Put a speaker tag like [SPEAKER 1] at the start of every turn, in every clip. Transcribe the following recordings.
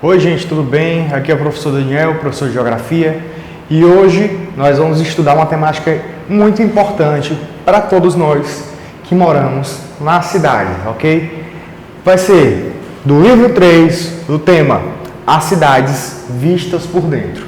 [SPEAKER 1] Oi gente, tudo bem? Aqui é o professor Daniel, professor de Geografia, e hoje nós vamos estudar uma temática muito importante para todos nós que moramos na cidade, ok? Vai ser do livro 3, do tema As Cidades Vistas por Dentro.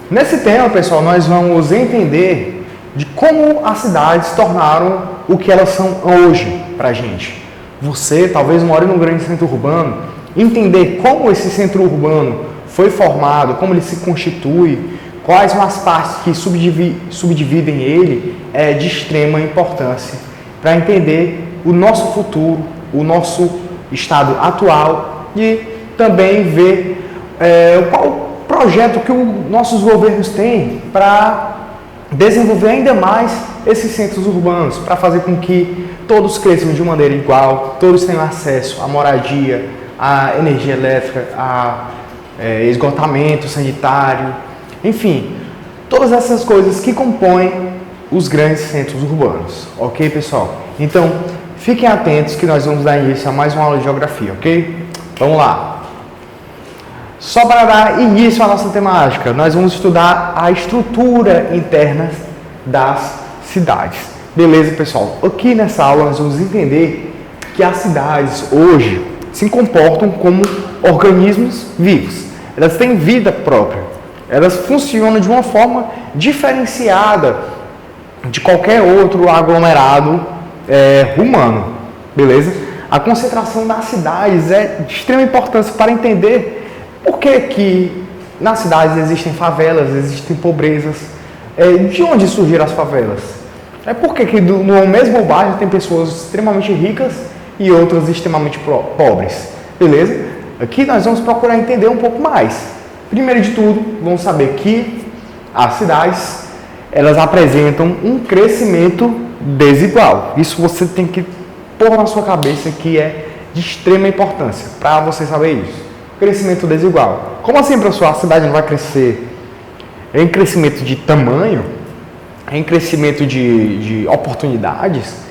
[SPEAKER 1] Nesse tema, pessoal, nós vamos entender de como as cidades se tornaram o que elas são hoje para a gente. Você talvez more num grande centro urbano, entender como esse centro urbano foi formado, como ele se constitui, quais são as partes que subdividem ele, é de extrema importância para entender o nosso futuro, o nosso estado atual e também ver qual projeto que os nossos governos têm para desenvolver ainda mais esses centros urbanos, para fazer com que todos cresçam de maneira igual, todos tenham acesso à moradia, à energia elétrica, a esgotamento sanitário, enfim, todas essas coisas que compõem os grandes centros urbanos, ok, pessoal? Então, fiquem atentos que nós vamos dar início a mais uma aula de geografia, ok? Vamos lá! Só para dar início à nossa temática, nós vamos estudar a estrutura interna das cidades. Beleza, pessoal? Aqui nessa aula nós vamos entender que as cidades hoje se comportam como organismos vivos. Elas têm vida própria. Elas funcionam de uma forma diferenciada de qualquer outro aglomerado humano. Beleza? A concentração das cidades é de extrema importância para entender por que nas cidades existem favelas, existem pobrezas. De onde surgiram as favelas? Por que no mesmo bairro tem pessoas extremamente ricas e outras extremamente pobres? Beleza? Aqui nós vamos procurar entender um pouco mais. Primeiro de tudo, vamos saber que as cidades, elas apresentam um crescimento desigual. Isso você tem que pôr na sua cabeça que é de extrema importância para você saber isso. Crescimento desigual. Como assim, professor? A cidade não vai crescer? É em crescimento de tamanho? É em crescimento de oportunidades?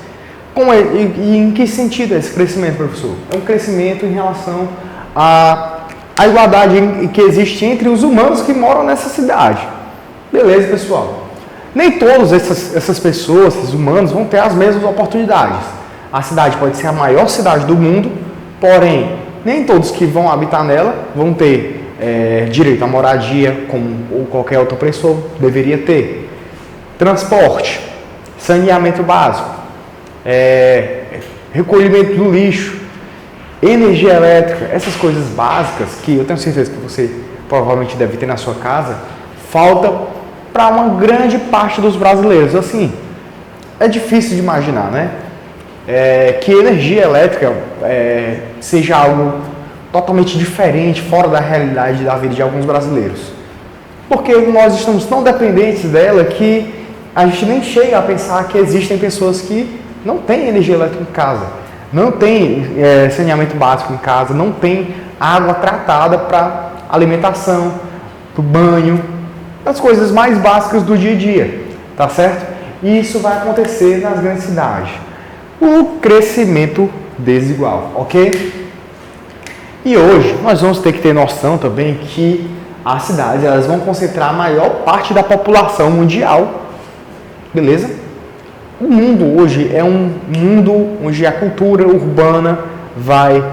[SPEAKER 1] E em que sentido é esse crescimento, professor? É um crescimento em relação à igualdade que existe entre os humanos que moram nessa cidade. Beleza, pessoal? Nem todas essas pessoas, esses humanos, vão ter as mesmas oportunidades. A cidade pode ser a maior cidade do mundo, porém, nem todos que vão habitar nela vão ter direito à moradia, como qualquer outra pessoa deveria ter. Transporte, saneamento básico, recolhimento do lixo, energia elétrica, essas coisas básicas que eu tenho certeza que você provavelmente deve ter na sua casa, falta para uma grande parte dos brasileiros. Assim, é difícil de imaginar, né? Que energia elétrica seja algo totalmente diferente, fora da realidade da vida de alguns brasileiros. Porque nós estamos tão dependentes dela que a gente nem chega a pensar que existem pessoas que não têm energia elétrica em casa, não têm saneamento básico em casa, não têm água tratada para alimentação, para o banho, as coisas mais básicas do dia a dia, tá certo? E isso vai acontecer nas grandes cidades. O crescimento desigual, ok? E hoje nós vamos ter que ter noção também que as cidades elas vão concentrar a maior parte da população mundial, beleza? O mundo hoje é um mundo onde a cultura urbana vai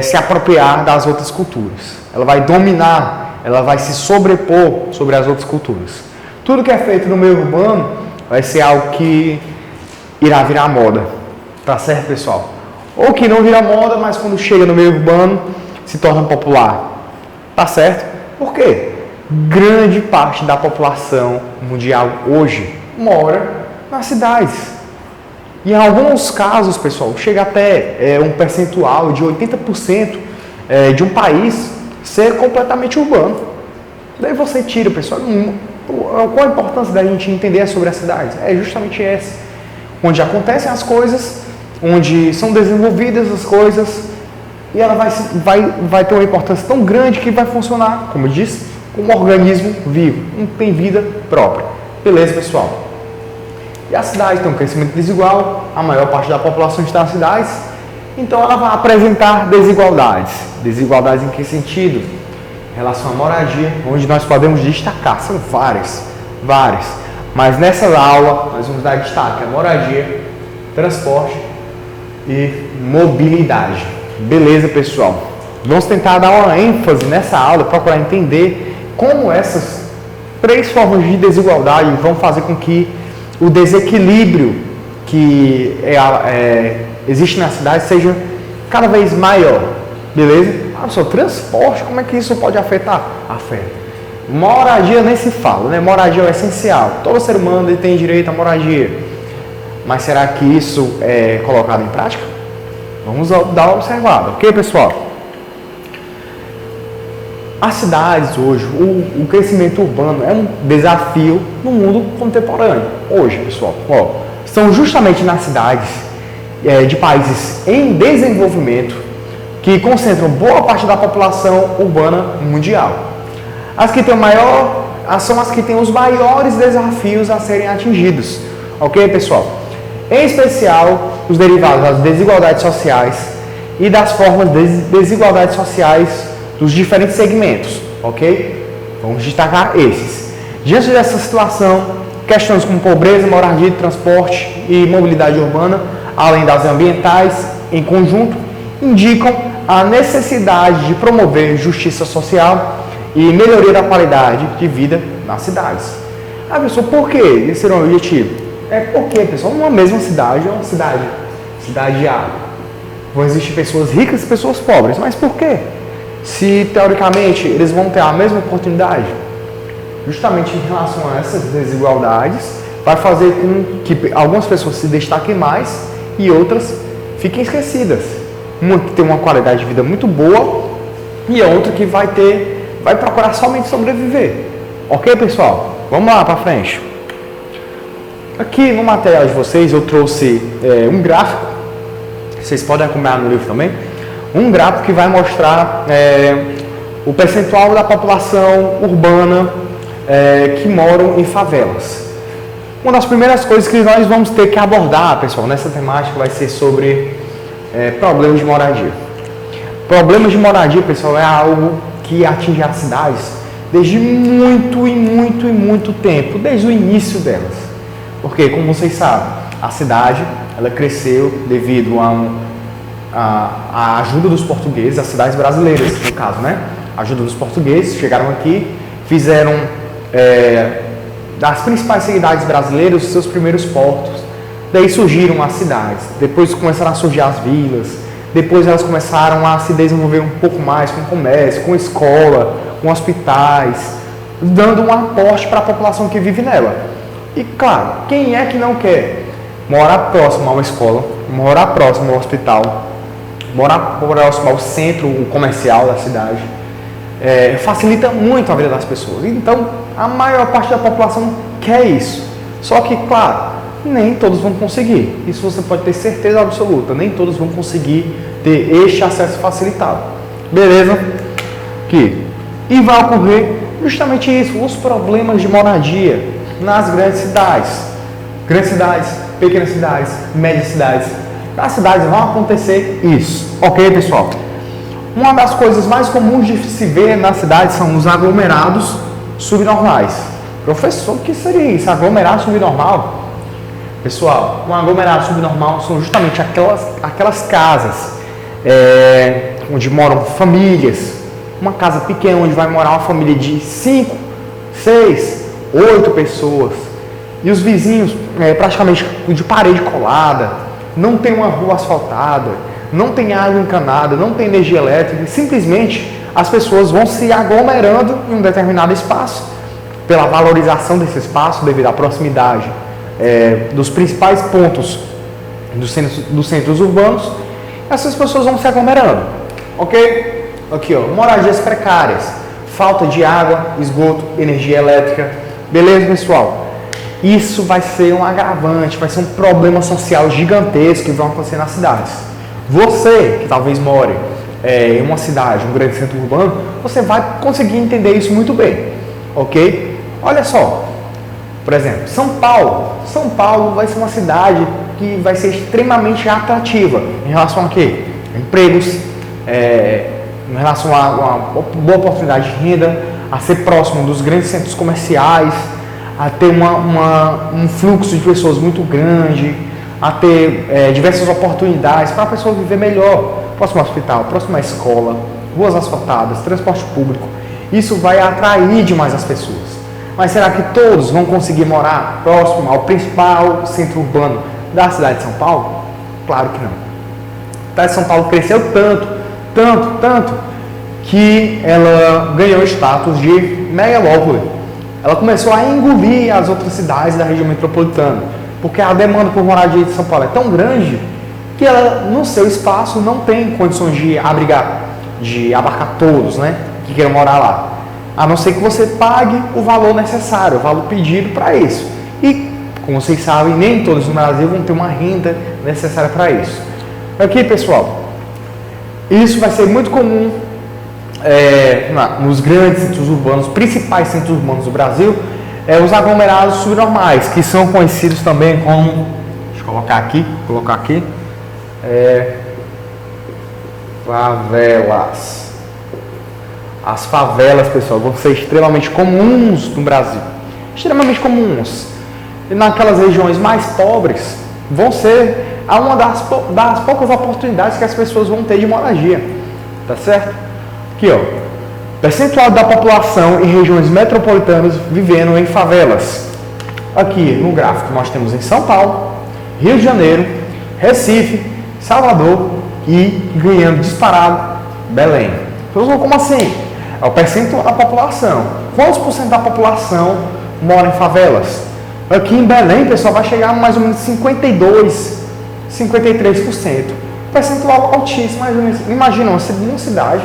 [SPEAKER 1] se apropriar das outras culturas. Ela vai dominar, ela vai se sobrepor sobre as outras culturas. Tudo que é feito no meio urbano vai ser algo que irá virar moda, tá certo, pessoal? Ou que não vira moda, mas quando chega no meio urbano se torna popular, tá certo? Por quê? Grande parte da população mundial hoje mora nas cidades. E em alguns casos, pessoal, chega até um percentual de 80% de um país ser completamente urbano. Daí você tira, pessoal, qual a importância da gente entender sobre as cidades? É justamente essa. Onde acontecem as coisas, onde são desenvolvidas as coisas, e ela vai ter uma importância tão grande que vai funcionar, como eu disse, como um organismo vivo, tem vida própria. Beleza, pessoal? E as cidades têm um crescimento desigual, a maior parte da população está nas cidades, Então ela vai apresentar desigualdades. Desigualdades em que sentido? Em relação à moradia, onde nós podemos destacar, são várias. Mas nessa aula nós vamos dar destaque a moradia, transporte e mobilidade. Beleza, pessoal? Vamos tentar dar uma ênfase nessa aula, procurar entender como essas 3 formas de desigualdade vão fazer com que o desequilíbrio que existe na cidade seja cada vez maior. Beleza? Só transporte, como é que isso pode afetar? Afeta. Moradia nem se fala, né? Moradia é essencial. Todo ser humano tem direito à moradia. Mas será que isso é colocado em prática? Vamos dar uma observada, ok, pessoal? As cidades hoje, o crescimento urbano é um desafio no mundo contemporâneo. Hoje, pessoal, são justamente nas cidades de países em desenvolvimento que concentram boa parte da população urbana mundial. As que têm são as que têm os maiores desafios a serem atingidos, ok, pessoal? Em especial, os derivados das desigualdades sociais e das formas de desigualdades sociais dos diferentes segmentos, ok? Vamos destacar esses. Diante dessa situação, questões como pobreza, moradia, transporte e mobilidade urbana, além das ambientais, em conjunto, indicam a necessidade de promover justiça social e melhoria da qualidade de vida nas cidades. Ah, pessoal, por que esse será um objetivo? Porque, pessoal, uma mesma cidade é uma cidade de água. Vão existir pessoas ricas e pessoas pobres, mas por quê? Se, teoricamente, eles vão ter a mesma oportunidade, justamente em relação a essas desigualdades, vai fazer com que algumas pessoas se destaquem mais e outras fiquem esquecidas. Uma que tem uma qualidade de vida muito boa e a outra que vai procurar somente sobreviver. Ok, pessoal? Vamos lá para frente. Aqui no material de vocês eu trouxe um gráfico, vocês podem acompanhar no livro também, um gráfico que vai mostrar o percentual da população urbana que moram em favelas. Uma das primeiras coisas que nós vamos ter que abordar, pessoal, nessa temática vai ser sobre problemas de moradia. Problemas de moradia, pessoal, é algo que atinge as cidades desde muito tempo, desde o início delas. Porque, como vocês sabem, a cidade ela cresceu devido a ajuda dos portugueses, as cidades brasileiras, no caso, né? A ajuda dos portugueses, chegaram aqui, fizeram das principais cidades brasileiras os seus primeiros portos. Daí surgiram as cidades, depois começaram a surgir as vilas, depois elas começaram a se desenvolver um pouco mais com comércio, com escola, com hospitais, dando um aporte para a população que vive nela. E claro, quem é que não quer morar próximo a uma escola, morar próximo ao hospital, morar próximo ao centro comercial da cidade? Facilita muito a vida das pessoas. Então, a maior parte da população quer isso. Só que, claro, nem todos vão conseguir. Isso você pode ter certeza absoluta. Nem todos vão conseguir ter este acesso facilitado. Beleza? Aqui. E vai ocorrer justamente isso, os problemas de moradia nas grandes cidades. Grandes cidades, pequenas cidades, médias cidades. Nas cidades vão acontecer isso. Ok, pessoal? Uma das coisas mais comuns de se ver nas cidades são os aglomerados subnormais. Professor, o que seria isso? Aglomerado subnormal? Pessoal, um aglomerado subnormal são justamente aquelas casas onde moram famílias. Uma casa pequena onde vai morar uma família de 5, 6, 8 pessoas. E os vizinhos praticamente de parede colada, não tem uma rua asfaltada, não tem água encanada, não tem energia elétrica. Simplesmente as pessoas vão se aglomerando em um determinado espaço, pela valorização desse espaço, devido à proximidade dos principais pontos dos centros urbanos. Essas pessoas vão se aglomerando, ok? Aqui, ó, moradias precárias, falta de água, esgoto, energia elétrica. Beleza, pessoal? Isso vai ser um agravante, vai ser um problema social gigantesco que vai acontecer nas cidades. Você, que talvez more em uma cidade, um grande centro urbano, você vai conseguir entender isso muito bem, ok? Olha só, por exemplo, São Paulo vai ser uma cidade que vai ser extremamente atrativa em relação a quê? empregos, em relação a uma boa oportunidade de renda, a ser próximo dos grandes centros comerciais, a ter um fluxo de pessoas muito grande, a ter diversas oportunidades para a pessoa viver melhor, próximo ao hospital, próximo à escola, ruas asfaltadas, transporte público. Isso vai atrair demais as pessoas. Mas será que todos vão conseguir morar próximo ao principal centro urbano da cidade de São Paulo? Claro que não. A cidade de São Paulo cresceu tanto, que ela ganhou status de megalópole. Ela começou a engolir as outras cidades da região metropolitana, porque a demanda por moradia de São Paulo é tão grande que ela, no seu espaço, não tem condições de abarcar todos, né, que queiram morar lá. A não ser que você pague o valor necessário, o valor pedido para isso. E, como vocês sabem, nem todos no Brasil vão ter uma renda necessária para isso. Aqui, pessoal, isso vai ser muito comum nos grandes centros urbanos, principais centros urbanos do Brasil, os aglomerados subnormais, que são conhecidos também como, deixa eu colocar aqui, favelas. As favelas, pessoal, vão ser extremamente comuns no Brasil, extremamente comuns. E naquelas regiões mais pobres, vão ser uma das poucas oportunidades que as pessoas vão ter de moradia, tá certo? Aqui, ó, percentual da população em regiões metropolitanas vivendo em favelas. Aqui no gráfico nós temos em São Paulo, Rio de Janeiro, Recife, Salvador e, ganhando disparado, Belém. Então, como assim? É o percentual da população. Quantos por cento da população mora em favelas? Aqui em Belém, pessoal, vai chegar a mais ou menos 53%. Percentual altíssimo, mais ou menos. Imagina uma cidade,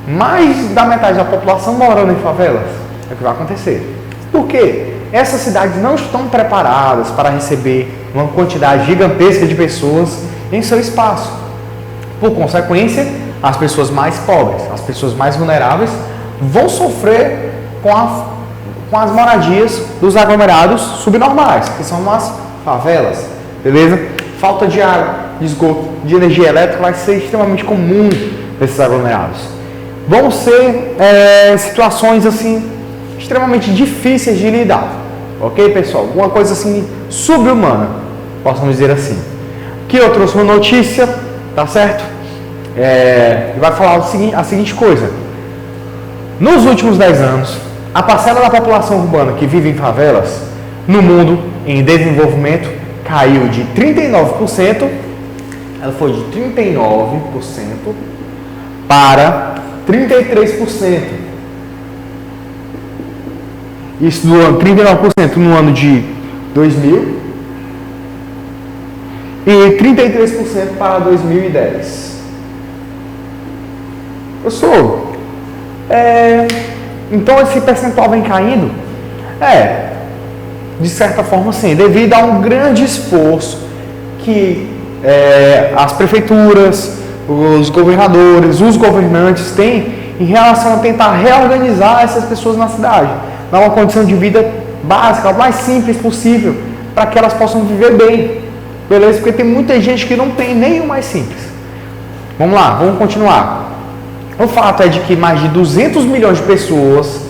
[SPEAKER 1] mais da metade da população morando em favelas. É o que vai acontecer. Por quê? Essas cidades não estão preparadas para receber uma quantidade gigantesca de pessoas em seu espaço. Por consequência, as pessoas mais pobres, as pessoas mais vulneráveis, vão sofrer com as moradias dos aglomerados subnormais, que são as favelas, beleza? Falta de água, de esgoto, de energia elétrica vai ser extremamente comum nesses aglomerados. Vão ser situações assim extremamente difíceis de lidar, ok, pessoal? Alguma coisa assim subhumana, possamos dizer assim. Aqui eu trouxe uma notícia, tá certo? Vai falar a seguinte coisa: nos últimos 10 anos, a parcela da população urbana que vive em favelas no mundo em desenvolvimento caiu de 39%, ela foi de 39% para 33%. Isso no ano 39% no ano de 2000 e 33% para 2010. Professor, então esse percentual vem caindo? De certa forma sim, devido a um grande esforço que as prefeituras, os governadores, os governantes têm em relação a tentar reorganizar essas pessoas na cidade, dar uma condição de vida básica, o mais simples possível, para que elas possam viver bem, beleza? Porque tem muita gente que não tem nem o mais simples. Vamos lá, vamos continuar. O fato é de que mais de 200 milhões de pessoas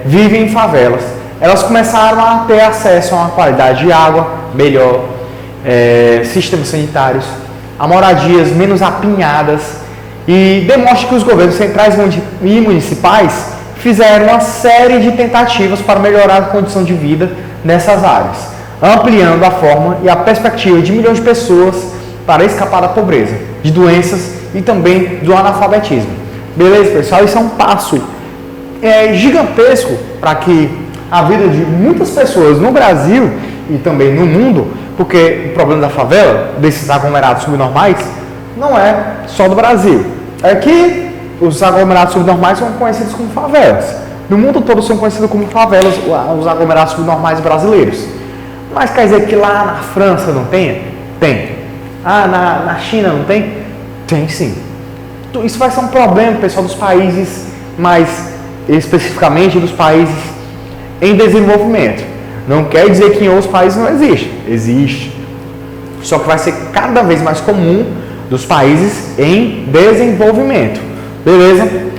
[SPEAKER 1] vivem em favelas. Elas começaram a ter acesso a uma qualidade de água melhor, sistemas sanitários, a moradias menos apinhadas, e demonstra que os governos centrais e municipais fizeram uma série de tentativas para melhorar a condição de vida nessas áreas, ampliando a forma e a perspectiva de milhões de pessoas para escapar da pobreza, de doenças e também do analfabetismo. Beleza, pessoal? Isso é um passo gigantesco para que a vida de muitas pessoas no Brasil e também no mundo, porque o problema da favela, desses aglomerados subnormais, não é só do Brasil. Aqui, os aglomerados subnormais são conhecidos como favelas. No mundo todo são conhecidos como favelas, os aglomerados subnormais brasileiros. Mas quer dizer que lá na França não tem? Tem. Na China não tem? Tem sim. Isso vai ser um problema, pessoal, dos países, mais especificamente dos países em desenvolvimento. Não quer dizer que em outros países não existe. Existe. Só que vai ser cada vez mais comum dos países em desenvolvimento. Beleza?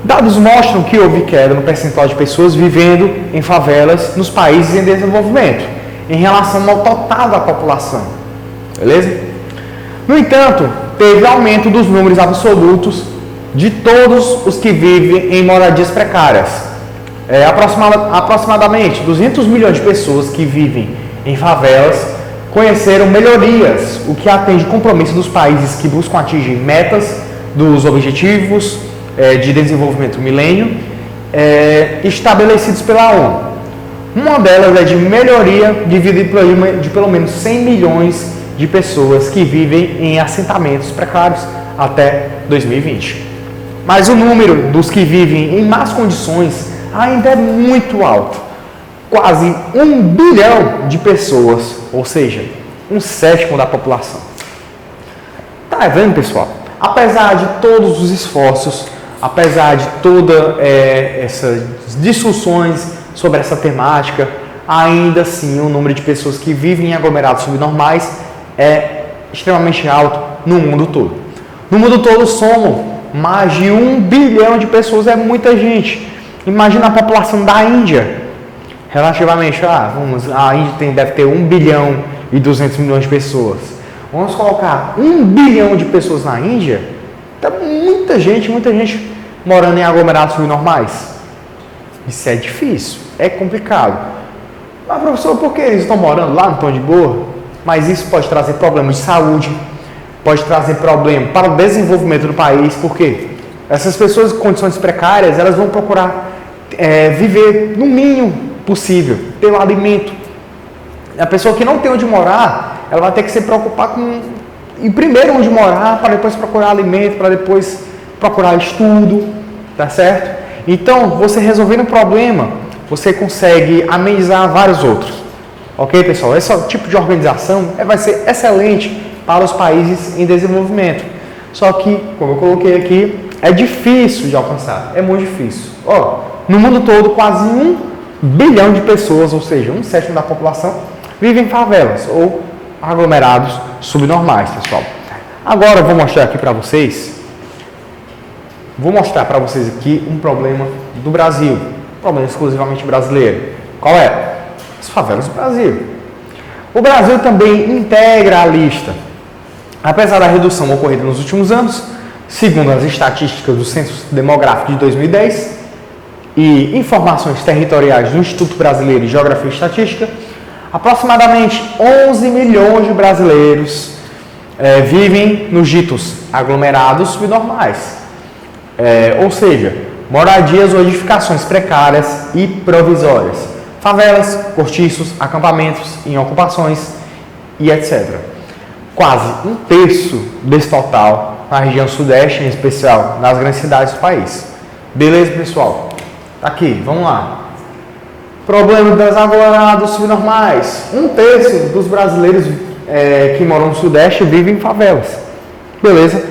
[SPEAKER 1] Dados mostram que houve queda no percentual de pessoas vivendo em favelas nos países em desenvolvimento, em relação ao total da população. Beleza? No entanto, teve aumento dos números absolutos de todos os que vivem em moradias precárias. Aproximadamente 200 milhões de pessoas que vivem em favelas conheceram melhorias, o que atende o compromisso dos países que buscam atingir metas dos Objetivos de Desenvolvimento Milênio estabelecidos pela ONU. Uma delas é de melhoria de vida de pelo menos 100 milhões de pessoas que vivem em assentamentos precários até 2020. Mas o número dos que vivem em más condições ainda é muito alto. Quase 1 bilhão de pessoas, ou seja, 1/7 da população. Tá vendo, pessoal? Apesar de todos os esforços, apesar de todas essas discussões sobre essa temática, ainda assim o número de pessoas que vivem em aglomerados subnormais é extremamente alto no mundo todo. No mundo todo somam mais de 1 bilhão de pessoas, é muita gente. Imagina a população da Índia. Relativamente, a Índia deve ter 1 bilhão e 200 milhões de pessoas. Vamos colocar 1 bilhão de pessoas na Índia, tá muita gente morando em aglomerados subnormais. Isso é difícil, é complicado. Mas, professor, por que eles estão morando lá, não estão de boa? Mas isso pode trazer problemas de saúde, pode trazer problema para o desenvolvimento do país, porque essas pessoas com condições precárias, elas vão procurar viver no mínimo possível, ter um alimento. A pessoa que não tem onde morar, ela vai ter que se preocupar com, em primeiro, onde morar, para depois procurar alimento, para depois procurar estudo, tá certo? Então, você resolvendo um problema, você consegue amenizar vários outros. Ok, pessoal? Esse tipo de organização vai ser excelente para os países em desenvolvimento. Só que, como eu coloquei aqui, é difícil de alcançar, é muito difícil. No mundo todo, quase 1 bilhão de pessoas, ou seja, 1/7 da população, vivem em favelas ou aglomerados subnormais, pessoal. Agora eu vou mostrar aqui para vocês, aqui um problema do Brasil, um problema exclusivamente brasileiro. Qual é? As favelas do Brasil. O Brasil também integra a lista. Apesar da redução ocorrida nos últimos anos, segundo as estatísticas do Censo Demográfico de 2010 e informações territoriais do Instituto Brasileiro de Geografia e Estatística, aproximadamente 11 milhões de brasileiros vivem nos ditos aglomerados subnormais, ou seja, moradias ou edificações precárias e provisórias, favelas, cortiços, acampamentos em ocupações e etc. Quase 1/3 desse total na região sudeste, em especial nas grandes cidades do país. Beleza, pessoal? Tá aqui, vamos lá. Problema dos aglomerados subnormais. 1/3 dos brasileiros que moram no Sudeste vivem em favelas. Beleza?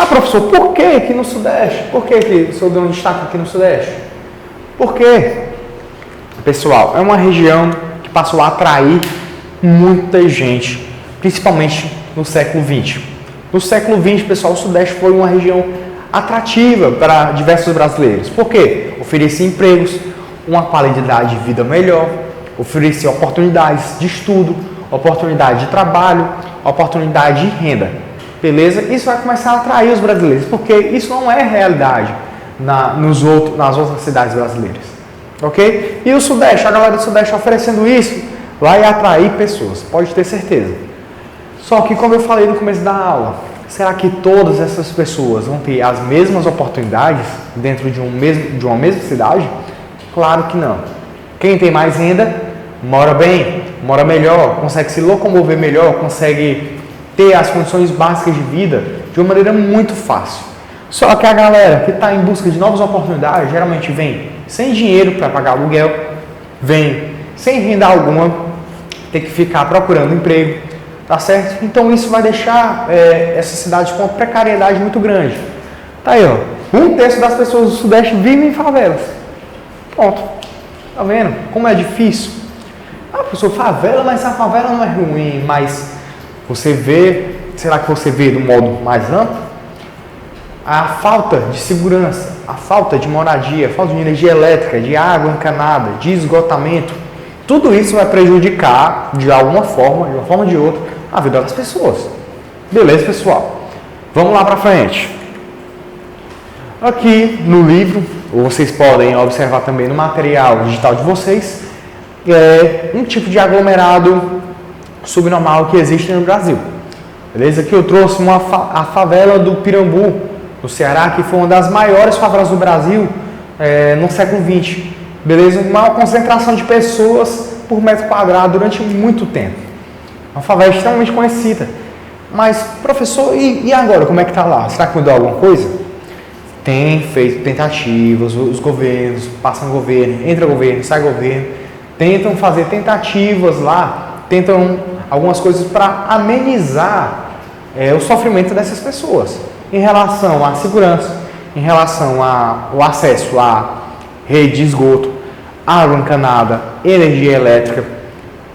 [SPEAKER 1] Professor, por que aqui no Sudeste? Por que o senhor deu um destaque aqui no Sudeste? Porque, pessoal, é uma região que passou a atrair muita gente, principalmente no século XX. No século XX, pessoal, o Sudeste foi uma região atrativa para diversos brasileiros. Por quê? Oferecia empregos, uma qualidade de vida melhor, oferecer oportunidades de estudo, oportunidade de trabalho, oportunidade de renda. Beleza? Isso vai começar a atrair os brasileiros, porque isso não é realidade nas outras cidades brasileiras. Ok? E o Sudeste, a galera do Sudeste oferecendo isso, vai atrair pessoas, pode ter certeza. Só que, como eu falei no começo da aula, será que todas essas pessoas vão ter as mesmas oportunidades dentro de uma mesma cidade? Claro que não. Quem tem mais renda, mora bem, mora melhor, consegue se locomover melhor, consegue ter as condições básicas de vida de uma maneira muito fácil. Só que a galera que está em busca de novas oportunidades, geralmente vem sem dinheiro para pagar aluguel, vem sem renda alguma, tem que ficar procurando emprego, tá certo? Então isso vai deixar essa cidade com uma precariedade muito grande. Tá aí, 1/3 das pessoas do Sudeste vivem em favelas. Pronto. Tá vendo como é difícil? Professor, favela, mas a favela não é ruim, mas você vê será que você vê do modo mais amplo? A falta de segurança, a falta de moradia, a falta de energia elétrica, de água encanada, de esgotamento, tudo isso vai prejudicar de alguma forma, de uma forma ou de outra, a vida das pessoas. Beleza, pessoal? Vamos lá para frente. Aqui no livro, ou vocês podem observar também no material digital de vocês, é um tipo de aglomerado subnormal que existe no Brasil. Beleza? Aqui eu trouxe a favela do Pirambu, no Ceará, que foi uma das maiores favelas do Brasil no século XX. Beleza? Uma concentração de pessoas por metro quadrado durante muito tempo. Uma favela extremamente conhecida. Mas, professor, e agora? Como é que está lá? Será que mudou alguma coisa? Tem feito tentativas, os governos, passam governo, entra governo, sai governo, tentam fazer tentativas lá, tentam algumas coisas para amenizar o sofrimento dessas pessoas. Em relação à segurança, em relação ao acesso à rede de esgoto, água encanada, energia elétrica,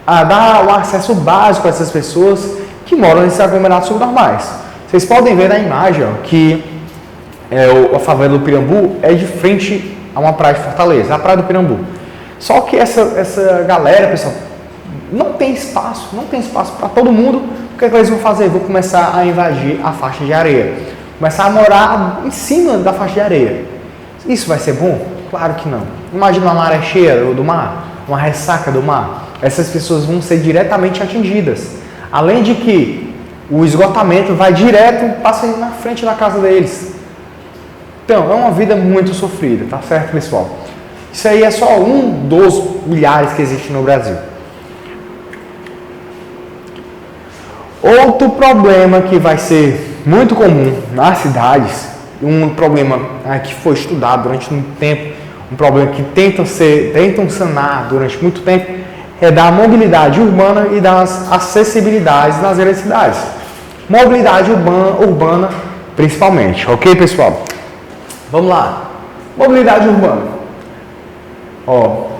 [SPEAKER 1] a dar o acesso básico a essas pessoas que moram nesses aglomerados subnormais. Vocês podem ver na imagem que a favela do Pirambu é de frente a uma praia de Fortaleza, a praia do Pirambu. Só que essa galera, pessoal, não tem espaço para todo mundo. O que eles vão fazer? Vão começar a invadir a faixa de areia, começar a morar em cima da faixa de areia. Isso vai ser bom? Claro que não. Imagina uma maré cheia do mar, uma ressaca do mar. Essas pessoas vão ser diretamente atingidas. Além de que o esgotamento vai direto, passa na frente da casa deles. Então, é uma vida muito sofrida, tá certo, pessoal? Isso aí é só um dos milhares que existe no Brasil. Outro problema que vai ser muito comum nas cidades, um problema que foi estudado durante muito tempo, um problema que tentam sanar durante muito tempo, é da mobilidade urbana e das acessibilidades nas grandes cidades. Mobilidade urbana principalmente, ok, pessoal? Vamos lá. Mobilidade urbana.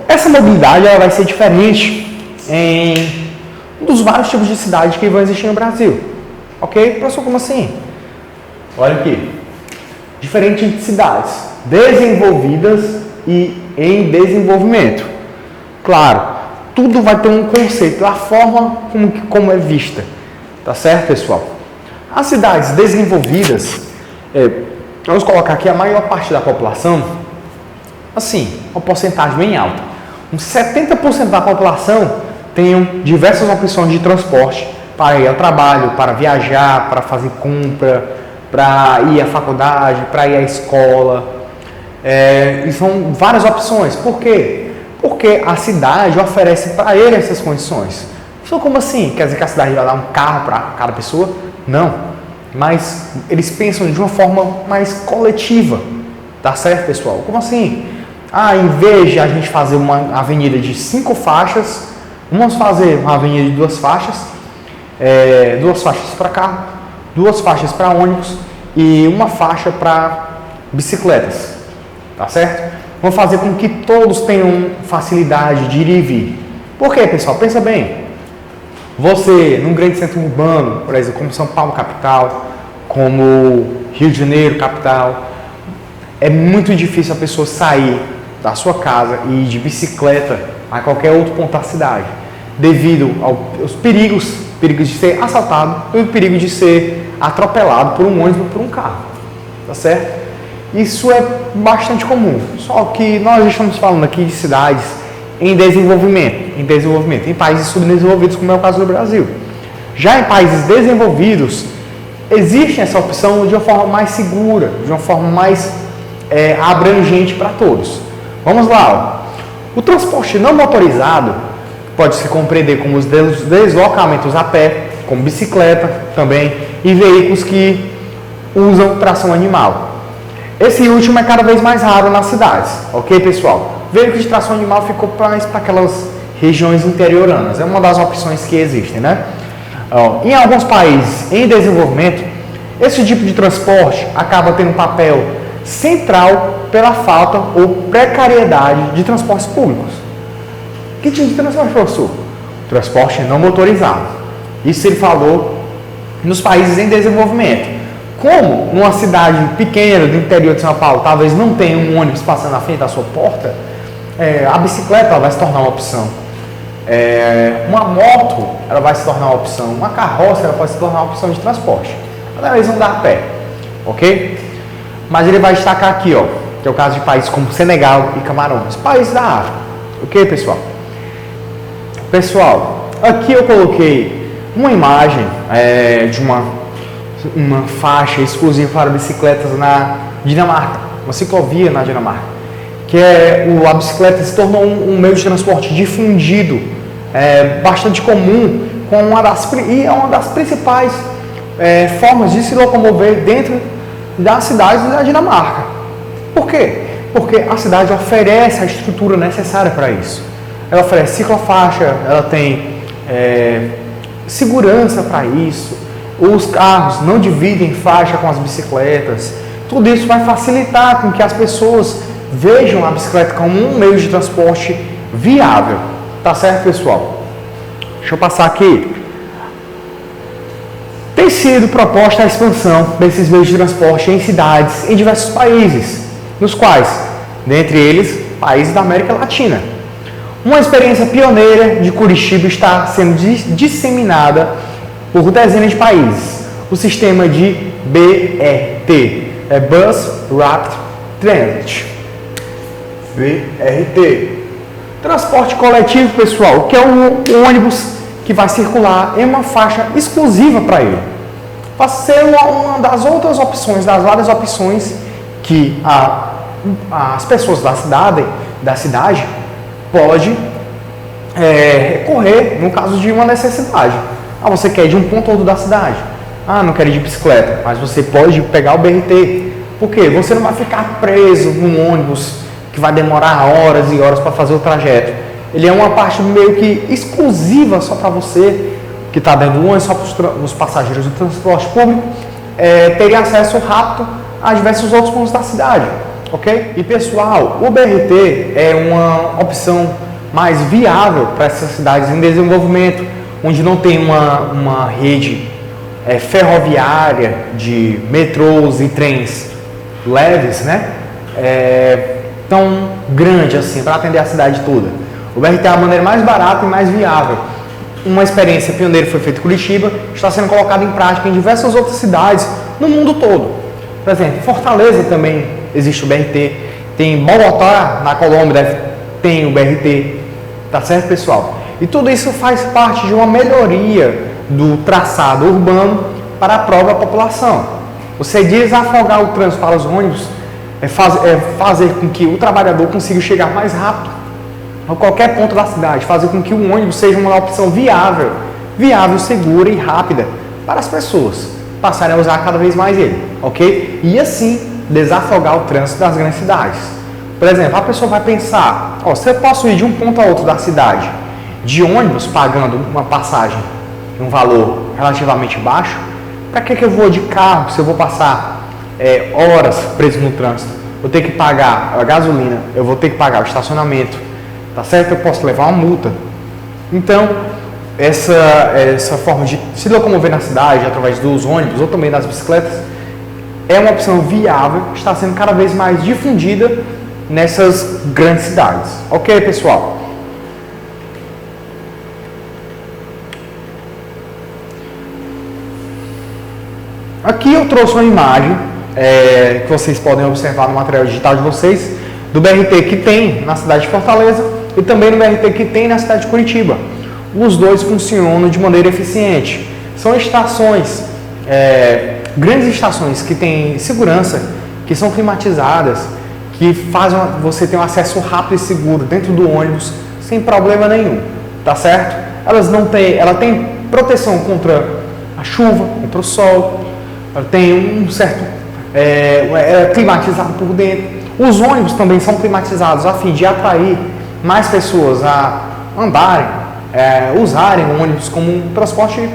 [SPEAKER 1] Essa mobilidade ela vai ser diferente em um dos vários tipos de cidades que vão existir no Brasil. Ok? Professor, como assim? Olha aqui. Diferente de cidades desenvolvidas e em desenvolvimento. Claro, tudo vai ter um conceito, a forma como é vista. Tá certo, pessoal? As cidades desenvolvidas, vamos colocar aqui a maior parte da população, assim, uma porcentagem bem alta. Uns 70% da população tem diversas opções de transporte para ir ao trabalho, para viajar, para fazer compra, para ir à faculdade, para ir à escola. E são várias opções. Por quê? Porque a cidade oferece para ele essas condições. Então, como assim? Quer dizer que a cidade vai dar um carro para cada pessoa? Não. Mas eles pensam de uma forma mais coletiva. Tá certo, pessoal? Como assim? Em vez de a gente fazer uma avenida de 5 faixas, vamos fazer uma avenida de 2 faixas. 2 faixas para carro, 2 faixas para ônibus e uma faixa para bicicletas. Tá certo? Vamos fazer com que todos tenham facilidade de ir e vir. Por quê, pessoal? Pensa bem. Você, num grande centro urbano, por exemplo, como São Paulo, capital, como Rio de Janeiro, capital, é muito difícil a pessoa sair da sua casa e ir de bicicleta a qualquer outro ponto da cidade, devido aos perigos de ser assaltado e o perigo de ser atropelado por um ônibus ou por um carro. Tá certo? Isso é bastante comum, só que nós estamos falando aqui de cidades em desenvolvimento, em países subdesenvolvidos, como é o caso do Brasil. Já em países desenvolvidos, existe essa opção de uma forma mais segura, de uma forma mais abrangente para todos. Vamos lá. O transporte não motorizado pode se compreender como os deslocamentos a pé, como bicicleta também, e veículos que usam tração animal. Esse último é cada vez mais raro nas cidades, ok, pessoal? Veículo de tração animal ficou mais para aquelas regiões interioranas, é uma das opções que existem, né? Em alguns países em desenvolvimento, esse tipo de transporte acaba tendo um papel central pela falta ou precariedade de transportes públicos. Que tipo de transporte, professor? Transporte não motorizado. Isso ele falou nos países em desenvolvimento. Como numa cidade pequena do interior de São Paulo, talvez não tenha um ônibus passando na frente da sua porta, a bicicleta ela vai se tornar uma opção. Uma moto ela vai se tornar uma opção. Uma carroça ela pode se tornar uma opção de transporte. Eles vão dar a pé, ok? Mas ele vai destacar aqui, ó, que é o caso de países como Senegal e Camarões, países da África, ok, pessoal? Pessoal, aqui eu coloquei uma imagem de uma faixa exclusiva para bicicletas na Dinamarca, uma ciclovia na Dinamarca, que a bicicleta se tornou um meio de transporte difundido, bastante comum, é uma das principais formas de se locomover dentro das cidades da Dinamarca. Por quê? Porque a cidade oferece a estrutura necessária para isso. Ela oferece ciclofaixa, ela tem segurança para isso. Os carros não dividem faixa com as bicicletas. Tudo isso vai facilitar com que as pessoas vejam a bicicleta como um meio de transporte viável. Tá certo, pessoal? Deixa eu passar aqui. Tem sido proposta a expansão desses meios de transporte em cidades em diversos países, nos quais, dentre eles, países da América Latina. Uma experiência pioneira de Curitiba está sendo disseminada por dezenas de países. O sistema de BRT, Bus Rapid Transit. BRT. Transporte coletivo, pessoal, que é um ônibus que vai circular em uma faixa exclusiva para ele. Vai ser uma das outras opções, das várias opções que as pessoas da cidade pode recorrer no caso de uma necessidade. Você quer ir de um ponto ao outro da cidade. Não quer ir de bicicleta, mas você pode pegar o BRT. Por quê? Você não vai ficar preso num ônibus que vai demorar horas e horas para fazer o trajeto. Ele é uma parte meio que exclusiva só para você, que está dentro do ônibus, só para os passageiros do transporte público, terem acesso rápido a diversos outros pontos da cidade, ok? E pessoal, o BRT é uma opção mais viável para essas cidades em desenvolvimento, onde não tem uma rede ferroviária de metrôs e trens leves, né? Tão grande assim, para atender a cidade toda. O BRT é a maneira mais barata e mais viável. Uma experiência pioneira foi feita em Curitiba, está sendo colocada em prática em diversas outras cidades no mundo todo. Por exemplo, em Fortaleza também existe o BRT, tem Bogotá, na Colômbia, tem o BRT, tá certo, pessoal? E tudo isso faz parte de uma melhoria do traçado urbano para a própria população. Você desafogar o trânsito para os ônibus fazer com que o trabalhador consiga chegar mais rápido a qualquer ponto da cidade, fazer com que o ônibus seja uma opção viável, segura e rápida para as pessoas passarem a usar cada vez mais ele, ok? E assim desafogar o trânsito das grandes cidades. Por exemplo, a pessoa vai pensar, se eu posso ir de um ponto a outro da cidade de ônibus pagando uma passagem de um valor relativamente baixo, para que eu vou de carro se eu vou passar horas preso no trânsito? Vou ter que pagar a gasolina, eu vou ter que pagar o estacionamento, tá certo? Eu posso levar uma multa. Então, essa forma de se locomover na cidade através dos ônibus ou também das bicicletas é uma opção viável, está sendo cada vez mais difundida nessas grandes cidades. Ok, pessoal? Aqui eu trouxe uma imagem que vocês podem observar no material digital de vocês, do BRT que tem na cidade de Fortaleza e também no BRT que tem na cidade de Curitiba. Os dois funcionam de maneira eficiente. São estações, grandes estações que têm segurança, que são climatizadas, que fazem você ter um acesso rápido e seguro dentro do ônibus sem problema nenhum, tá certo? Ela tem proteção contra a chuva, contra o sol, ela tem um certo é climatizado por dentro. Os ônibus também são climatizados a fim de atrair mais pessoas a andarem, usarem o ônibus como um transporte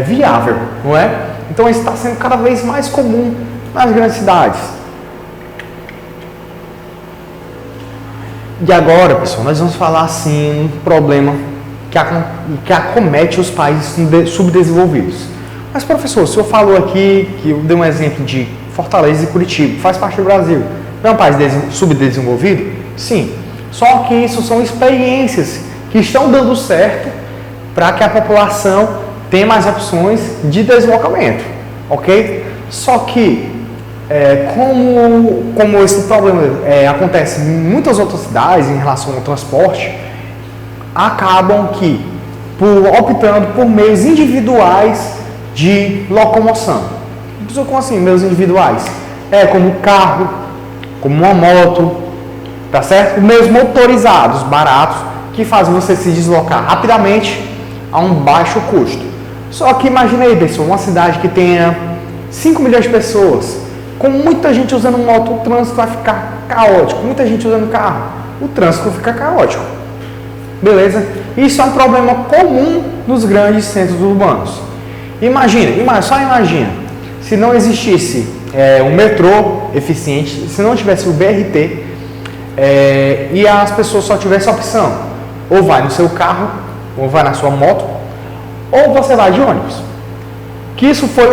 [SPEAKER 1] viável, não é? Então isso está sendo cada vez mais comum nas grandes cidades. E agora, pessoal, nós vamos falar assim um problema que acomete os países subdesenvolvidos. Mas, professor, o senhor falou aqui que eu dei um exemplo de Fortaleza e Curitiba, faz parte do Brasil. Não é um país subdesenvolvido? Sim. Só que isso são experiências que estão dando certo para que a população tenha mais opções de deslocamento, ok? Só que, como esse problema acontece em muitas outras cidades em relação ao transporte, acabam que, optando por meios individuais de locomoção. Como assim, meios individuais? Como carro, como uma moto, tá certo? Meios motorizados, baratos, que fazem você se deslocar rapidamente a um baixo custo. Só que imagina aí, pessoal, uma cidade que tenha 5 milhões de pessoas, com muita gente usando moto, o trânsito vai ficar caótico. Muita gente usando carro, o trânsito fica caótico. Beleza? Isso é um problema comum nos grandes centros urbanos. Só imagina, se não existisse um metrô eficiente, se não tivesse o BRT, e as pessoas só tivessem a opção, ou vai no seu carro, ou vai na sua moto, ou você vai de ônibus. Que isso foi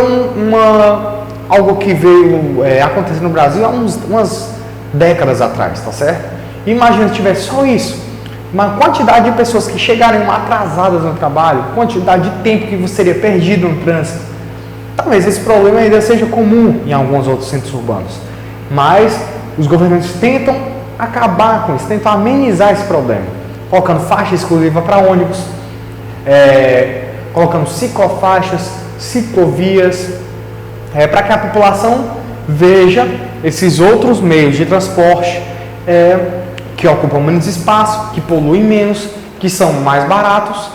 [SPEAKER 1] algo que veio acontecer no Brasil há umas décadas atrás, tá certo? Imagina se tivesse só isso, uma quantidade de pessoas que chegariam atrasadas no trabalho, quantidade de tempo que seria perdido no trânsito. Talvez esse problema ainda seja comum em alguns outros centros urbanos, mas os governantes tentam acabar com isso, tentam amenizar esse problema, colocando faixa exclusiva para ônibus, colocando ciclofaixas, ciclovias, para que a população veja esses outros meios de transporte que ocupam menos espaço, que poluem menos, que são mais baratos,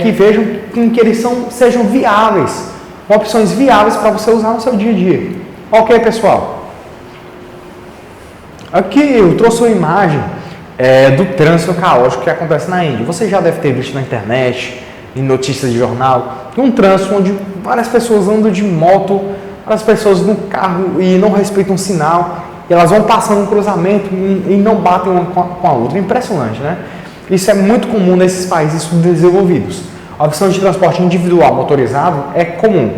[SPEAKER 1] que vejam que eles sejam viáveis, opções viáveis para você usar no seu dia a dia. Ok, pessoal? Aqui eu trouxe uma imagem do trânsito caótico que acontece na Índia. Você já deve ter visto na internet, em notícias de jornal, um trânsito onde várias pessoas andam de moto, várias pessoas no carro e não respeitam o sinal, e elas vão passando um cruzamento e não batem uma com a outra. Impressionante, né? Isso é muito comum nesses países subdesenvolvidos. A opção de transporte individual motorizado é comum.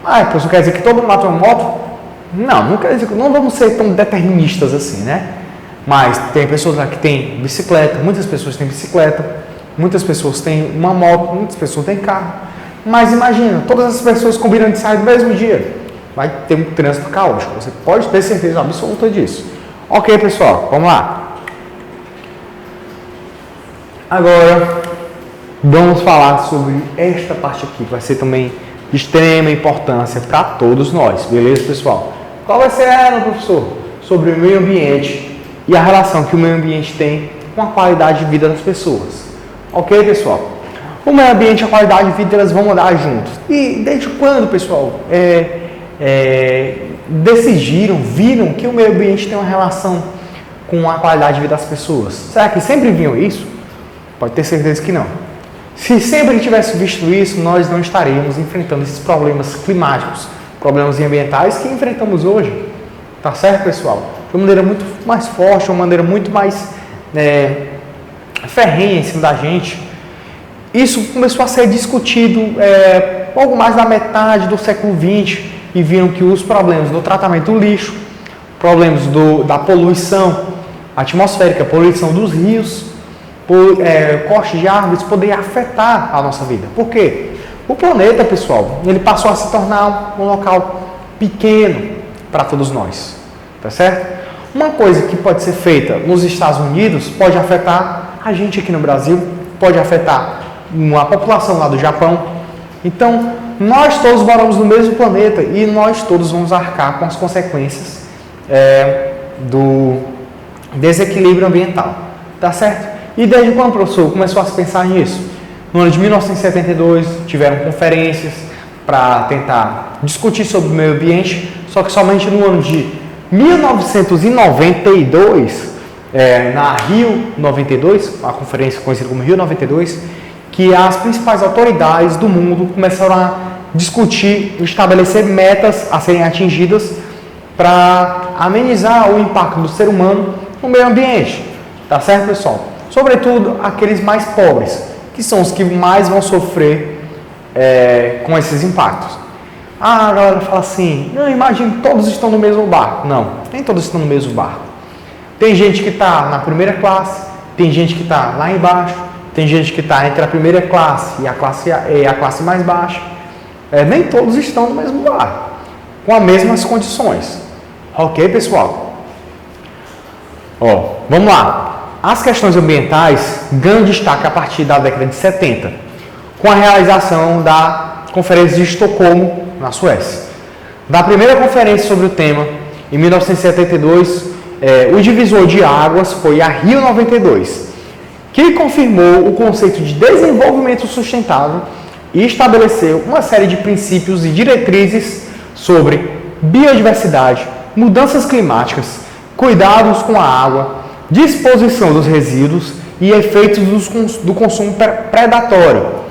[SPEAKER 1] Mas isso quer dizer que todo mundo bate uma moto? Não quer dizer que não vamos ser tão deterministas assim, né? Mas tem pessoas lá que têm bicicleta, muitas pessoas têm bicicleta, muitas pessoas têm uma moto, muitas pessoas têm carro. Mas imagina, todas as pessoas combinam de sair no mesmo dia. Vai ter um trânsito caótico, você pode ter certeza absoluta disso. Ok, pessoal, vamos lá. Agora, vamos falar sobre esta parte aqui, que vai ser também de extrema importância para todos nós, beleza, pessoal? Qual vai ser ela, professor? Sobre o meio ambiente e a relação que o meio ambiente tem com a qualidade de vida das pessoas. Ok, pessoal? O meio ambiente e a qualidade de vida, elas vão andar juntos. E desde quando, pessoal, viram que o meio ambiente tem uma relação com a qualidade de vida das pessoas? Será que sempre viam isso? Pode ter certeza que não. Se sempre tivesse visto isso, nós não estaríamos enfrentando esses problemas climáticos, problemas ambientais que enfrentamos hoje. Tá certo, pessoal? De uma maneira muito mais forte, uma maneira muito mais ferrenha em cima da gente. Isso começou a ser discutido pouco mais da metade do século XX e viram que os problemas do tratamento do lixo, problemas da poluição atmosférica, poluição dos rios, corte de árvores poderia afetar a nossa vida. Por quê? O planeta, pessoal, ele passou a se tornar um local pequeno para todos nós, tá certo? Uma coisa que pode ser feita nos Estados Unidos pode afetar a gente aqui no Brasil, pode afetar a população lá do Japão. Então, nós todos moramos no mesmo planeta e nós todos vamos arcar com as consequências do desequilíbrio ambiental, tá certo? E desde quando o professor começou a se pensar nisso? No ano de 1972, tiveram conferências para tentar discutir sobre o meio ambiente, só que somente no ano de 1992, na Rio 92, a conferência conhecida como Rio 92, que as principais autoridades do mundo começaram a discutir e estabelecer metas a serem atingidas para amenizar o impacto do ser humano no meio ambiente. Tá certo, pessoal? Sobretudo aqueles mais pobres, que são os que mais vão sofrer com esses impactos. Ah, a galera fala assim, não, imagine, todos estão no mesmo barco. Não, nem todos estão no mesmo barco. Tem gente que está na primeira classe, tem gente que está lá embaixo, tem gente que está entre a primeira classe e a classe mais baixa. Nem todos estão no mesmo barco, com as mesmas condições. Ok, pessoal? Vamos lá. As questões ambientais ganham destaque a partir da década de 70, com a realização da Conferência de Estocolmo, na Suécia. Da primeira conferência sobre o tema, em 1972, o divisor de águas foi a Rio 92, que confirmou o conceito de desenvolvimento sustentável e estabeleceu uma série de princípios e diretrizes sobre biodiversidade, mudanças climáticas, cuidados com a água, disposição dos resíduos e efeitos do consumo predatório.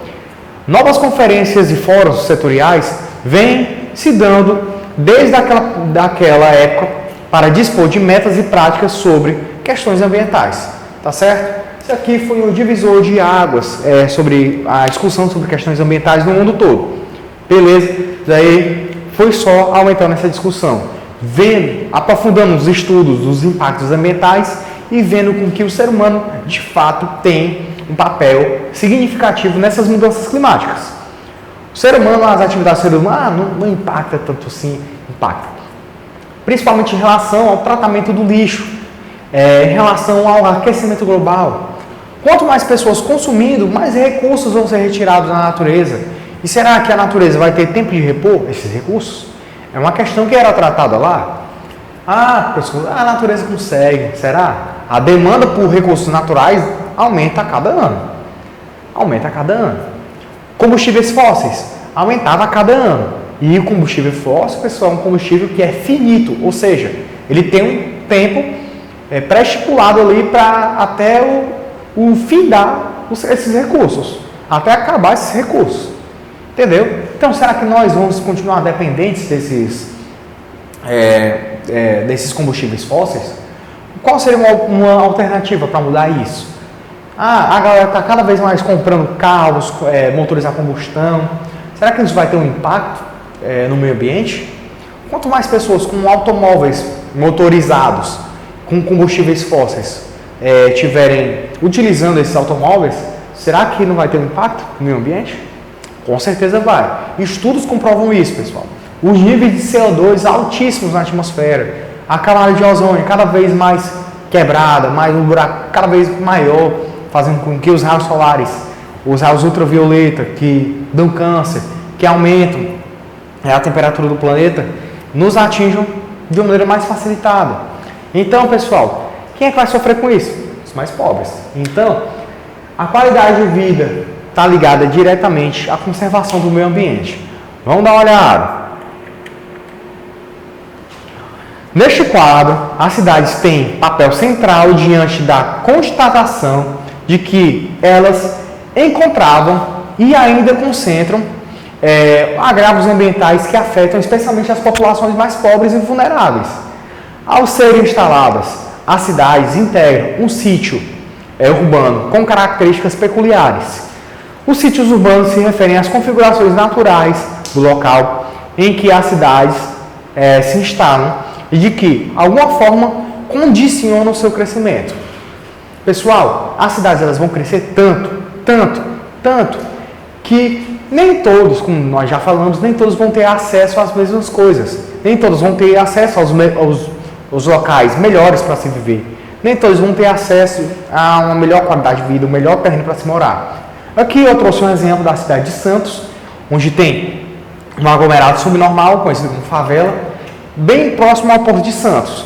[SPEAKER 1] Novas conferências e fóruns setoriais vêm se dando desde daquela época para dispor de metas e práticas sobre questões ambientais. Tá certo? Isso aqui foi o divisor de águas sobre a discussão sobre questões ambientais no mundo todo. Beleza? Daí foi só aumentando essa discussão, aprofundando os estudos dos impactos ambientais e vendo com que o ser humano, de fato, tem um papel significativo nessas mudanças climáticas. O ser humano, as atividades do ser humano, não impacta tanto assim, impacta. Principalmente em relação ao tratamento do lixo, em relação ao aquecimento global. Quanto mais pessoas consumindo, mais recursos vão ser retirados da natureza. E será que a natureza vai ter tempo de repor esses recursos? É uma questão que era tratada lá. Pessoal, a natureza consegue. Será? A demanda por recursos naturais aumenta a cada ano. Aumenta a cada ano. Combustíveis fósseis aumentava a cada ano. E o combustível fóssil, pessoal, é um combustível que é finito. Ou seja, ele tem um tempo pré-estipulado ali para até o findar esses recursos. Até acabar esses recursos. Entendeu? Então, será que nós vamos continuar dependentes desses combustíveis fósseis? Qual seria uma alternativa para mudar isso? A galera está cada vez mais comprando carros, motores a combustão. Será que isso vai ter um impacto no meio ambiente? Quanto mais pessoas com automóveis motorizados, com combustíveis fósseis, estiverem utilizando esses automóveis, será que não vai ter um impacto no meio ambiente? Com certeza vai. Estudos comprovam isso, pessoal. Os níveis de CO2 altíssimos na atmosfera, a camada de ozônio cada vez mais quebrada, um buraco cada vez maior, fazendo com que os raios solares, os raios ultravioleta, que dão câncer, que aumentam a temperatura do planeta, nos atinjam de uma maneira mais facilitada. Então, pessoal, quem é que vai sofrer com isso? Os mais pobres. Então, a qualidade de vida está ligada diretamente à conservação do meio ambiente. Vamos dar uma olhada. Neste quadro, as cidades têm papel central diante da constatação de que elas encontravam e ainda concentram agravos ambientais que afetam especialmente as populações mais pobres e vulneráveis. Ao serem instaladas, as cidades integram um sítio urbano com características peculiares. Os sítios urbanos se referem às configurações naturais do local em que as cidades se instalam e de que, de alguma forma, condicionam o seu crescimento. Pessoal, as cidades elas vão crescer tanto, que nem todos, como nós já falamos, nem todos vão ter acesso às mesmas coisas. Nem todos vão ter acesso aos locais melhores para se viver. Nem todos vão ter acesso a uma melhor qualidade de vida, um melhor terreno para se morar. Aqui eu trouxe um exemplo da cidade de Santos, onde tem um aglomerado subnormal, conhecido como favela, bem próximo ao Porto de Santos.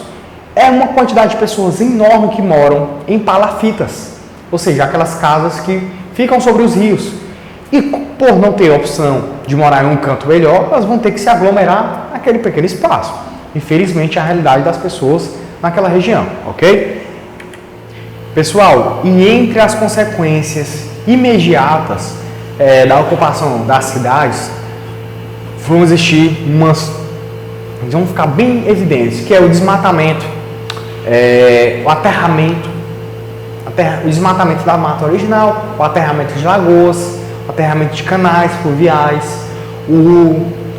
[SPEAKER 1] É uma quantidade de pessoas enorme que moram em palafitas, ou seja, aquelas casas que ficam sobre os rios. E por não ter opção de morar em um canto melhor, elas vão ter que se aglomerar naquele pequeno espaço. Infelizmente, é a realidade das pessoas naquela região, ok? Pessoal, e entre as consequências imediatas da ocupação das cidades, vão existir vão ficar bem evidentes, que é o desmatamento, o aterramento, o desmatamento da mata original, o aterramento de lagoas, o aterramento de canais fluviais,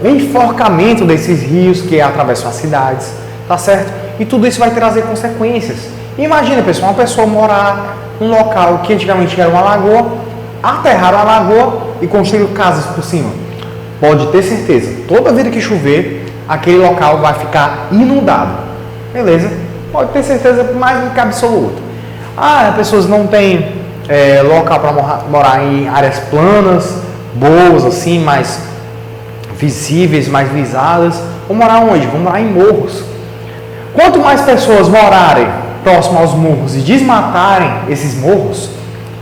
[SPEAKER 1] enforcamento desses rios que atravessam as cidades, tá certo? E tudo isso vai trazer consequências. Imagina, pessoal, uma pessoa morar num local que antigamente era uma lagoa, aterraram a lagoa e construíram casas por cima. Pode ter certeza, toda vida que chover, aquele local vai ficar inundado. Beleza? Pode ter certeza mais do que absoluto. As pessoas não têm local para morar em áreas planas, boas, assim, mais visíveis, mais visadas. Vão morar onde? Vão morar em morros. Quanto mais pessoas morarem próximo aos morros e desmatarem esses morros,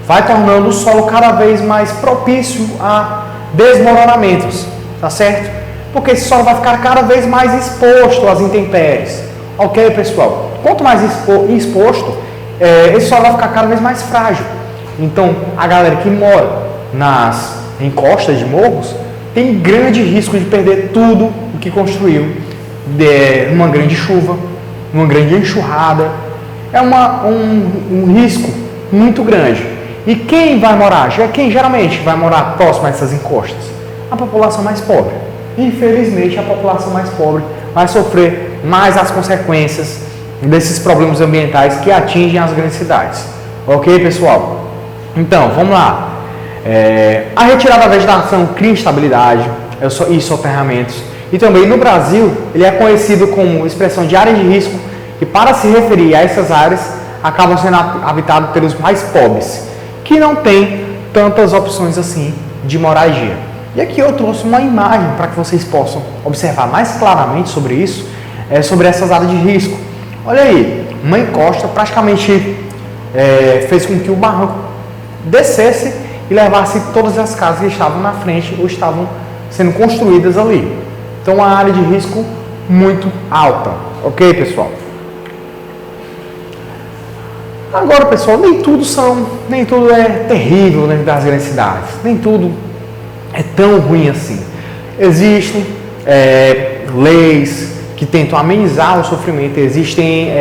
[SPEAKER 1] vai tornando o solo cada vez mais propício a desmoronamentos, tá certo? Porque esse solo vai ficar cada vez mais exposto às intempéries. Ok, pessoal? Quanto mais exposto, esse solo vai ficar cada vez mais frágil. Então, a galera que mora nas encostas de morros tem grande risco de perder tudo o que construiu numa grande chuva, numa grande enxurrada. É um risco muito grande. E quem vai morar? Quem geralmente vai morar próximo a essas encostas? A população mais pobre. Infelizmente, a população mais pobre vai sofrer mais as consequências desses problemas ambientais que atingem as grandes cidades. Ok, pessoal? Então, vamos lá. A retirada da vegetação cria instabilidade e soterramentos. E também no Brasil, ele é conhecido como expressão de área de risco, que para se referir a essas áreas, acabam sendo habitadas pelos mais pobres, que não têm tantas opções assim de moradia. E aqui eu trouxe uma imagem para que vocês possam observar mais claramente sobre isso, sobre essas áreas de risco. Olha aí, uma encosta praticamente fez com que o barranco descesse e levasse todas as casas que estavam na frente ou estavam sendo construídas ali. Então, uma área de risco muito alta. Ok, pessoal? Agora, pessoal, nem tudo é terrível dentro das grandes cidades. Nem tudo é tão ruim assim. Existem leis que tentam amenizar o sofrimento. Existem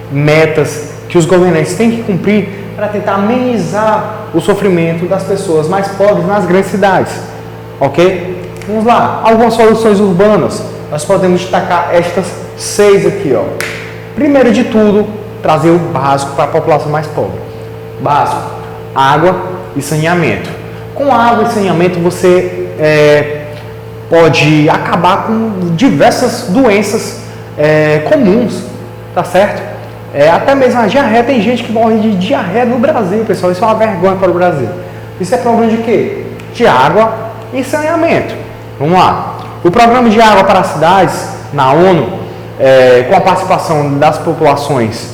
[SPEAKER 1] metas que os governantes têm que cumprir para tentar amenizar o sofrimento das pessoas mais pobres nas grandes cidades. Ok? Vamos lá. Algumas soluções urbanas. Nós podemos destacar estas 6 aqui. Ó. Primeiro de tudo, trazer o básico para a população mais pobre. Básico, água e saneamento. Com água e saneamento você pode acabar com diversas doenças comuns, tá certo? Até mesmo a diarreia, tem gente que morre de diarreia no Brasil, pessoal, isso é uma vergonha para o Brasil. Isso é problema de quê? De água e saneamento. Vamos lá. O programa de água para as cidades, na ONU, com a participação das populações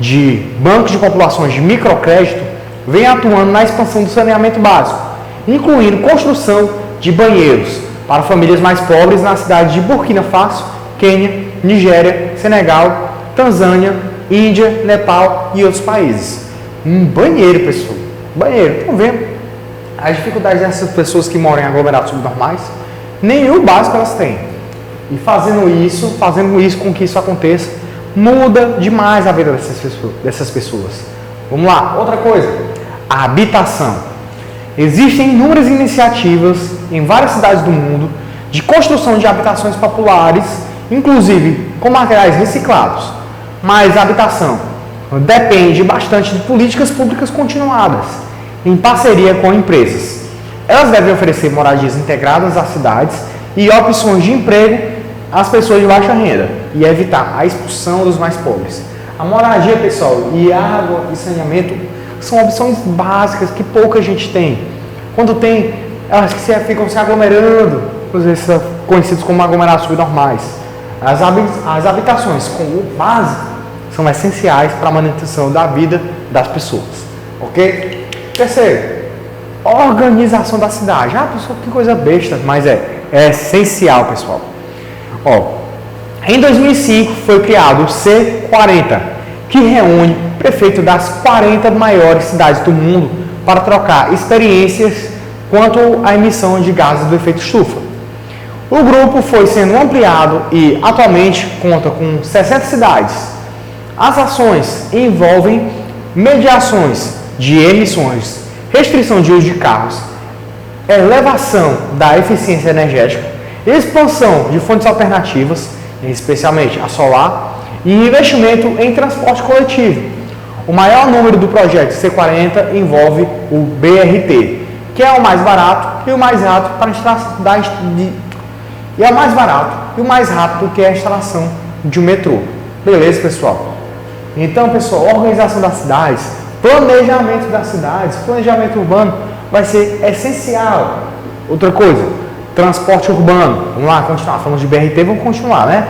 [SPEAKER 1] de bancos de populações de microcrédito, vem atuando na expansão do saneamento básico, incluindo construção de banheiros para famílias mais pobres nas cidades de Burkina Faso, Quênia, Nigéria, Senegal, Tanzânia, Índia, Nepal e outros países. Um banheiro, pessoal. Banheiro. Estão vendo as dificuldades dessas pessoas que moram em aglomerados subnormais? Nenhum básico elas têm. E fazendo isso com que isso aconteça, muda demais a vida dessas pessoas. Vamos lá. Outra coisa. A habitação. Existem inúmeras iniciativas em várias cidades do mundo de construção de habitações populares, inclusive com materiais reciclados. Mas a habitação depende bastante de políticas públicas continuadas, em parceria com empresas. Elas devem oferecer moradias integradas às cidades e opções de emprego às pessoas de baixa renda e evitar a expulsão dos mais pobres. A moradia, pessoal, e água e saneamento são opções básicas que pouca gente tem. Quando tem, elas ficam se aglomerando, conhecidos como aglomerados subnormais. As habitações com o básico são essenciais para a manutenção da vida das pessoas. Ok? Terceiro, organização da cidade. Pessoal, que coisa besta, mas é essencial, pessoal. Em 2005 foi criado o C40, que reúne prefeitos das 40 maiores cidades do mundo para trocar experiências quanto à emissão de gases do efeito estufa. O grupo foi sendo ampliado e atualmente conta com 60 cidades. As ações envolvem mediações de emissões, restrição de uso de carros, elevação da eficiência energética, expansão de fontes alternativas, especialmente a solar, e investimento em transporte coletivo. O maior número do projeto C40 envolve o BRT, que é o mais barato e o mais rápido para que a instalação de um metrô. Beleza, pessoal? Então, pessoal, organização das cidades, planejamento das cidades, planejamento urbano vai ser essencial. Outra coisa, transporte urbano. Vamos lá, continuar falando de BRT, vamos continuar, né?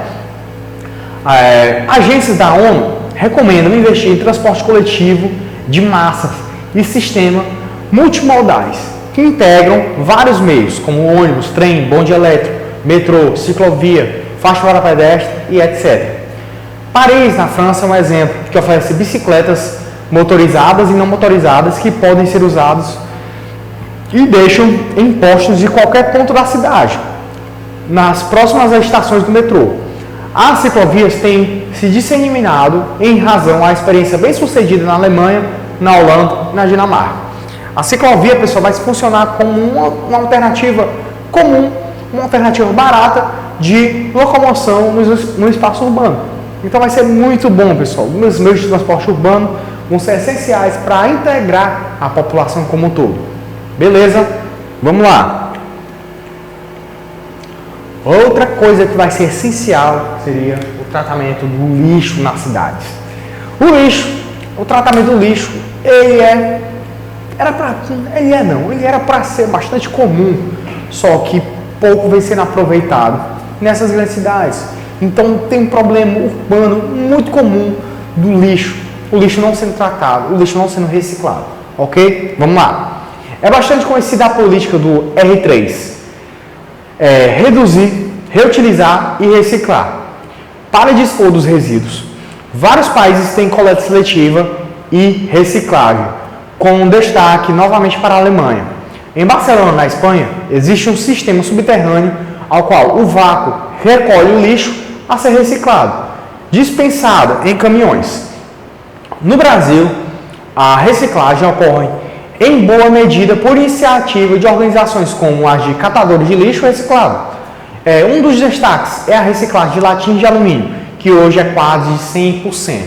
[SPEAKER 1] Agências da ONU recomendam investir em transporte coletivo de massas e sistemas multimodais que integram vários meios, como ônibus, trem, bonde elétrico, metrô, ciclovia, faixa para pedestre e etc. Paris, na França, é um exemplo que oferece bicicletas motorizadas e não motorizadas que podem ser usadas e deixam em postos de qualquer ponto da cidade, nas próximas estações do metrô. As ciclovias têm se disseminado em razão à experiência bem sucedida na Alemanha, na Holanda e na Dinamarca. A ciclovia, pessoal, vai funcionar como uma alternativa comum, uma alternativa barata de locomoção no espaço urbano. Então vai ser muito bom, pessoal. Os meios de transporte urbano vão ser essenciais para integrar a população como um todo. Beleza? Vamos lá. Outra coisa que vai ser essencial seria o tratamento do lixo nas cidades. O tratamento do lixo, ele era para ser bastante comum, só que pouco vem sendo aproveitado nessas grandes cidades. Então tem um problema urbano muito comum do lixo, o lixo não sendo tratado, o lixo não sendo reciclado, ok? Vamos lá. É bastante conhecida a política do R3. Reduzir, reutilizar e reciclar. Para dispor dos resíduos, vários países têm coleta seletiva e reciclagem, com destaque novamente para a Alemanha. Em Barcelona, na Espanha, existe um sistema subterrâneo ao qual o vácuo recolhe o lixo a ser reciclado, dispensado em caminhões. No Brasil, a reciclagem ocorre em boa medida por iniciativa de organizações como as de catadores de lixo reciclado. Um dos destaques é a reciclagem de latinhas de alumínio, que hoje é quase 100%.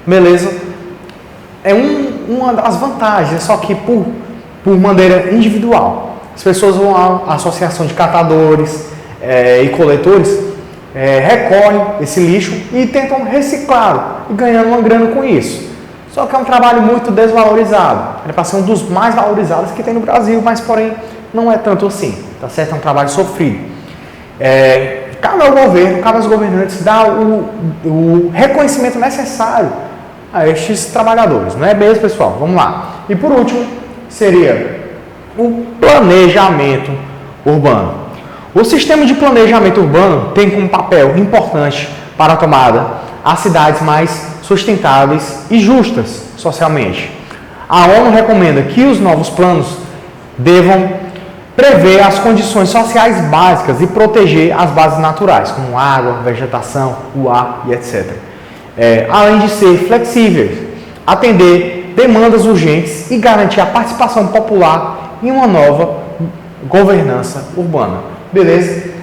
[SPEAKER 1] Beleza? É uma das vantagens, só que por maneira individual. As pessoas vão à associação de catadores e coletores, recolhem esse lixo e tentam reciclá-lo e ganhando uma grana com isso. Só que é um trabalho muito desvalorizado. Ele passa ser um dos mais valorizados que tem no Brasil, mas porém não é tanto assim, tá certo? É um trabalho sofrido. Cabe ao governo, cabe aos governantes dar o reconhecimento necessário a estes trabalhadores, não é mesmo, pessoal? Vamos lá. E por último, seria o planejamento urbano. O sistema de planejamento urbano tem como papel importante para a tomada as cidades mais sustentáveis e justas socialmente. A ONU recomenda que os novos planos devam prever as condições sociais básicas e proteger as bases naturais, como água, vegetação, o ar e etc. Além de ser flexíveis, atender demandas urgentes e garantir a participação popular em uma nova governança urbana. Beleza?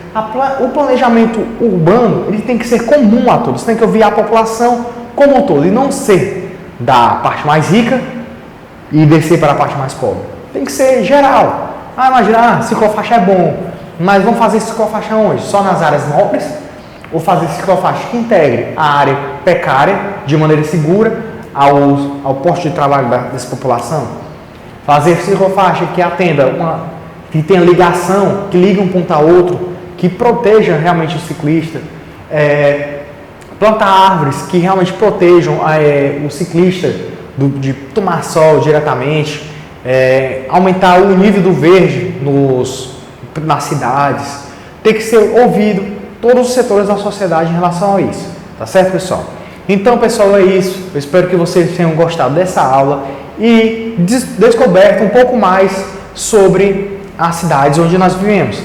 [SPEAKER 1] O planejamento urbano ele tem que ser comum a todos, tem que ouvir a população como um todo e não ser da parte mais rica e descer para a parte mais pobre. Tem que ser geral. Imagina, ciclofaixa é bom, mas vamos fazer ciclofaixa onde? Só nas áreas nobres? Ou fazer ciclofaixa que integre a área precária de maneira segura ao posto de trabalho dessa população? Fazer ciclofaixa que atenda que tenha ligação, que ligue um ponto a outro, que proteja realmente o ciclista, plantar árvores que realmente protejam o ciclista de tomar sol diretamente, aumentar o nível do verde nas cidades. Tem que ser ouvido todos os setores da sociedade em relação a isso, tá certo, pessoal? Então, pessoal, é isso. Eu espero que vocês tenham gostado dessa aula e descoberto um pouco mais sobre as cidades onde nós vivemos.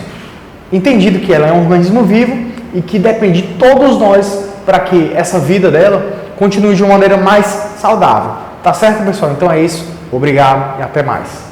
[SPEAKER 1] Entendido que ela é um organismo vivo e que depende de todos nós para que essa vida dela continue de uma maneira mais saudável. Tá certo, pessoal? Então é isso. Obrigado e até mais.